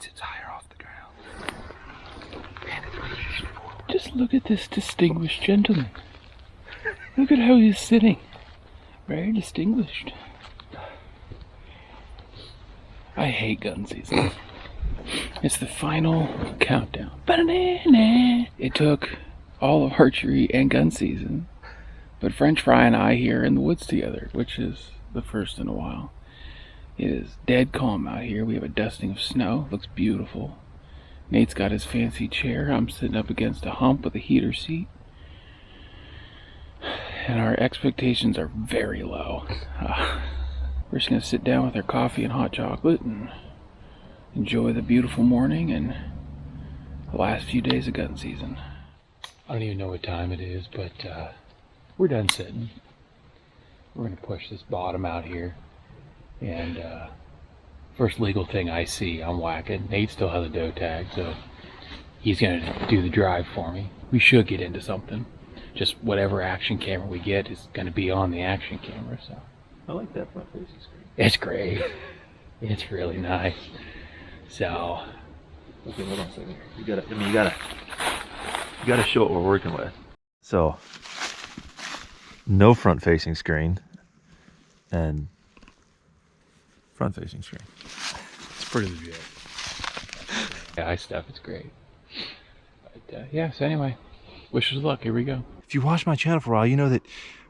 It sits higher off the ground. And it's pushed forward. Just look at this distinguished gentleman. Look at how he's sitting. Very distinguished. I hate gun season. It's the final countdown. It took all of archery and gun season, but French Fry and I here in the woods together, which is the first in a while. It is dead calm out here. We have a dusting of snow. Looks beautiful. Nate's got his fancy chair. I'm sitting up against a hump with a heater seat. And our expectations are very low. We're just going to sit down with our coffee and hot chocolate and enjoy the beautiful morning and the last few days of gun season. I don't even know what time it is, but we're done sitting. We're going to push this bottom out here. And first legal thing I see, I'm whacking. Nate still has a doe tag, so he's going to do the drive for me. We should get into something. Just whatever action camera we get is going to be on the action camera. So I like that front facing screen. It's great. It's really nice. So okay, hold on a second. You gotta show what we're working with. So no front facing screen and front facing screen. it's pretty legit. Yeah, stuff. It's great. But yeah. So anyway, wish us luck. Here we go. If you watch my channel for a while, you know that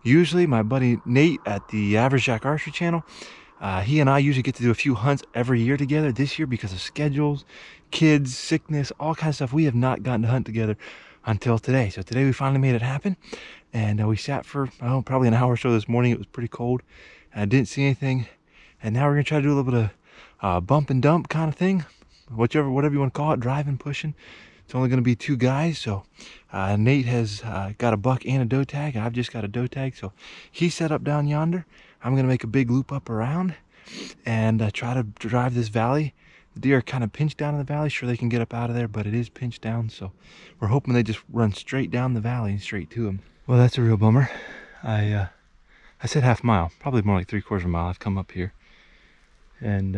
usually my buddy Nate at the Average Jack Archery channel, he and I usually get to do a few hunts every year together. This year, because of schedules, kids, sickness, all kinds of stuff, we have not gotten to hunt together until today. So today we finally made it happen, and we sat for probably an hour or so this morning. It was pretty cold. I didn't see anything, and now we're gonna try to do a little bit of bump and dump kind of thing, whatever you want to call it, driving, pushing. It's only going to be 2 guys, so Nate has got a buck and a doe tag. I've just got a doe tag, so he's set up down yonder. I'm going to make a big loop up around and try to drive this valley. The deer are kind of pinched down in the valley. Sure, they can get up out of there, but it is pinched down, so we're hoping they just run straight down the valley and straight to them. Well, that's a real bummer. I said half mile, probably more like 3/4 mile. I've come up here and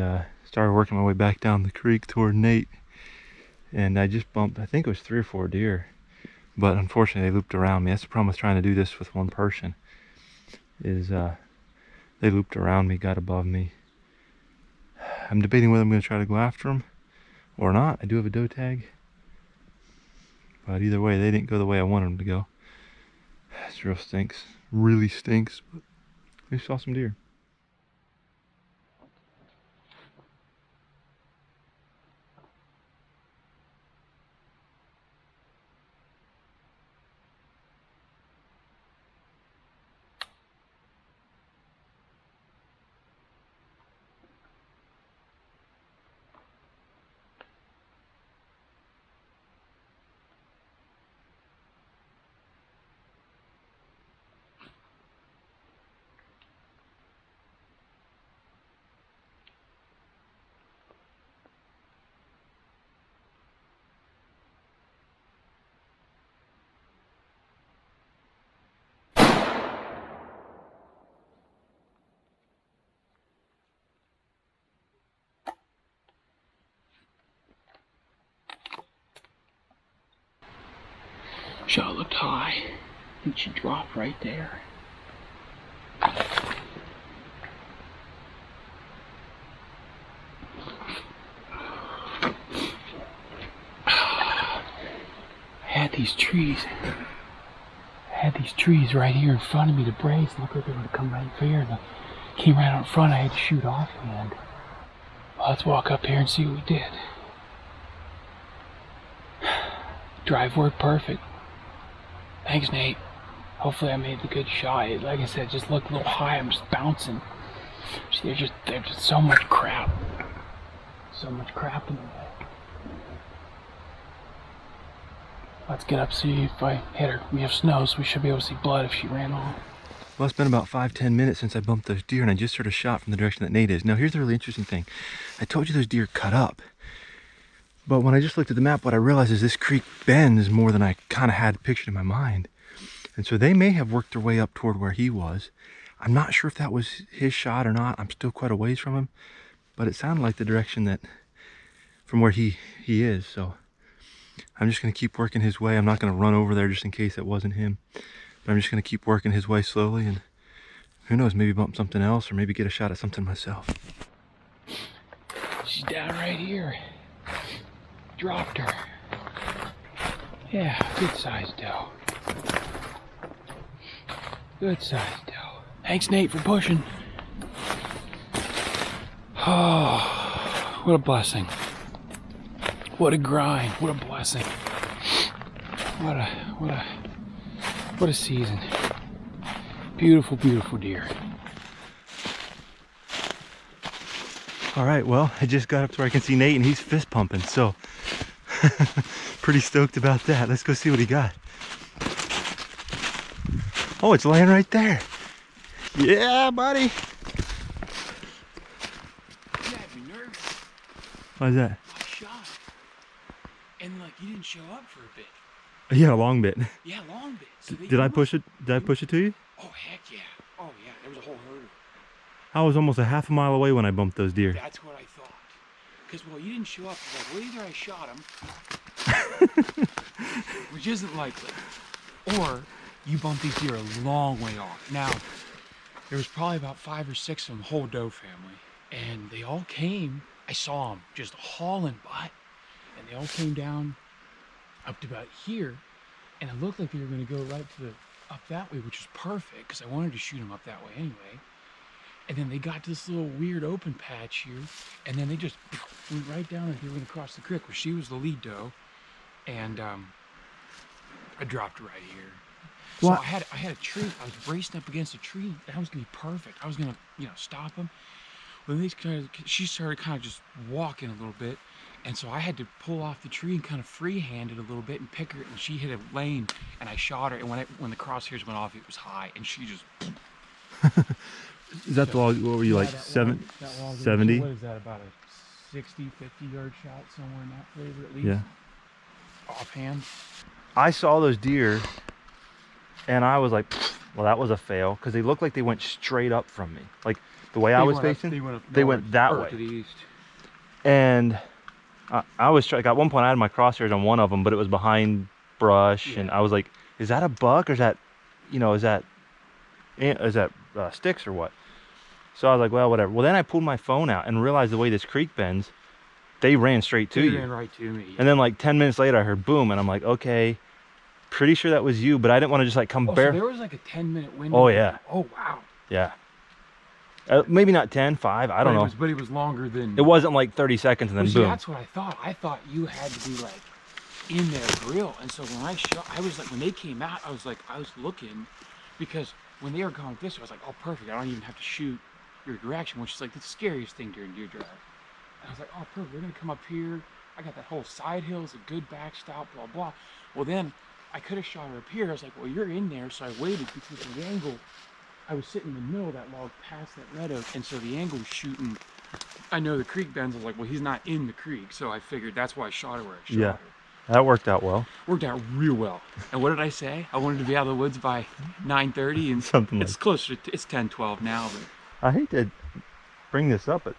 started working my way back down the creek toward Nate. And I just bumped, I think it was 3 or 4 deer, but unfortunately they looped around me. That's the problem with trying to do this with one person, is they looped around me, got above me. I'm debating whether I'm going to try to go after them or not. I do have a doe tag, but either way, they didn't go the way I wanted them to go. It real stinks, really stinks, but we saw some deer. Shot looked high. I think she dropped right there. I had these trees right here in front of me to brace. Looked like they were going to come right here. And I came right out in front. I had to shoot off. And well, let's walk up here and see what we did. Drive worked perfect. Thanks, Nate. Hopefully I made the good shot. Like I said, it just looked a little high. I'm just bouncing. There's just so much crap. So much crap in the way. Let's get up, see if I hit her. We have snow, so we should be able to see blood if she ran off. Well, it's been about 5-10 minutes since I bumped those deer, and I just sort of shot from the direction that Nate is. Now, here's the really interesting thing. I told you those deer cut up. But when I just looked at the map, what I realized is this creek bends more than I kind of had pictured in my mind. And so they may have worked their way up toward where he was. I'm not sure if that was his shot or not. I'm still quite a ways from him. But it sounded like the direction that from where he is. So I'm just gonna keep working his way. I'm not gonna run over there just in case it wasn't him. But I'm just gonna keep working his way slowly, and who knows, maybe bump something else or maybe get a shot at something myself. She's down right here. Dropped her. Yeah, good sized doe. Good sized doe. Thanks, Nate, for pushing. Oh, what a blessing. What a grind. What a blessing. What a season. Beautiful, beautiful deer. All right, well, I just got up to where I can see Nate and he's fist pumping, so pretty stoked about that. Let's go see what he got. Oh, it's laying right there. Yeah, buddy. You had me nervous. Why's that? I shot. And like, you didn't show up for a bit. Yeah, a long bit. Yeah, long bit. So Did I push it? Did I push it to you? Oh, heck yeah. Oh, yeah. There was a whole herd of them. I was almost a half a mile away when I bumped those deer. That's what I thought. Because, well, you didn't show up. Like, well, either I shot him, which isn't likely, or you bumped these deer a long way off. Now, there was probably about 5 or 6 of them, whole doe family, and they all came. I saw them just hauling butt, and they all came down up to about here, and it looked like they were going to go right to the up that way, which was perfect because I wanted to shoot them up that way anyway. And then they got to this little weird open patch here, and then they just went right down and they went across the creek where she was the lead doe, and I dropped right here. So What? I had a tree. I was bracing up against a tree. That was gonna be perfect. I was gonna, stop them. Well, she started kind of just walking a little bit, and so I had to pull off the tree and kind of freehand it a little bit and pick her. And she hit a lane, and I shot her. And when the crosshairs went off, it was high, and she just. Is that the log? What were you, like 70? What is that, about a 60, 50-yard shot, somewhere in that flavor at least? Yeah. Offhand. I saw those deer and I was like, well, that was a fail, because they looked like they went straight up from me. Like the way I was facing, they went that way. To the east. And I was trying, at one point I had my crosshairs on one of them, but it was behind brush, and I was like, is that a buck, or is that, is that sticks or what? So I was like, well, whatever. Well, then I pulled my phone out and realized the way this creek bends, they ran straight to you. They ran right to me. Yeah. And then like 10 minutes later, I heard boom, and I'm like, okay, pretty sure that was you, but I didn't want to just like come bare. So there was like a 10-minute window. Oh yeah. Oh wow. Yeah. Maybe not 10, 5, I don't know. But it was longer than. It wasn't like 30 seconds and then boom. That's what I thought. I thought you had to be like in their grill. And so when I shot, I was like, when they came out, I was looking, because when they were going this way, I was like, oh, perfect. I don't even have to shoot your direction, which is like the scariest thing during deer drive. And I was like, oh, perfect. They're going to come up here. I got that whole side hill, is a good backstop, blah, blah. Well, then I could have shot her up here. I was like, well, you're in there. So I waited because the angle, I was sitting in the middle of that log past that red oak. And so the angle was shooting. I know the creek bends. I was like, well, he's not in the creek. So I figured that's why I shot her where I shot her. That worked out well. Worked out real well. And what did I say? I wanted to be out of the woods by 9:30, and something it's closer to, it's 10:12 now. But I hate to bring this up, but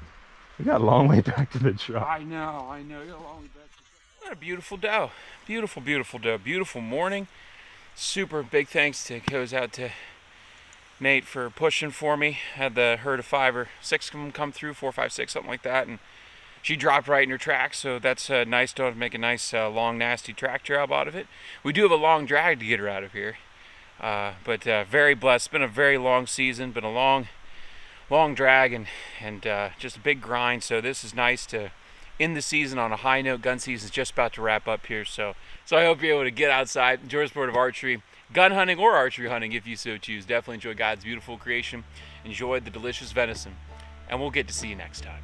we got a long way back to the truck. I know. You got a long way back. What a beautiful doe. Beautiful, beautiful doe. Beautiful morning. Super big thanks goes out to Nate for pushing for me. Had the herd of 5 or 6 of them come through, 4, 5, 6, something like that, and she dropped right in her tracks, so that's a nice doe to make a nice long nasty track job out of it. We do have a long drag to get her out of here, but very blessed. It's been a very long season, been a long drag, and just a big grind. So this is nice to end the season on a high note. Gun season is just about to wrap up here, so I hope you're able to get outside, enjoy the sport of archery, gun hunting or archery hunting if you so choose. Definitely enjoy God's beautiful creation, enjoy the delicious venison, and we'll get to see you next time.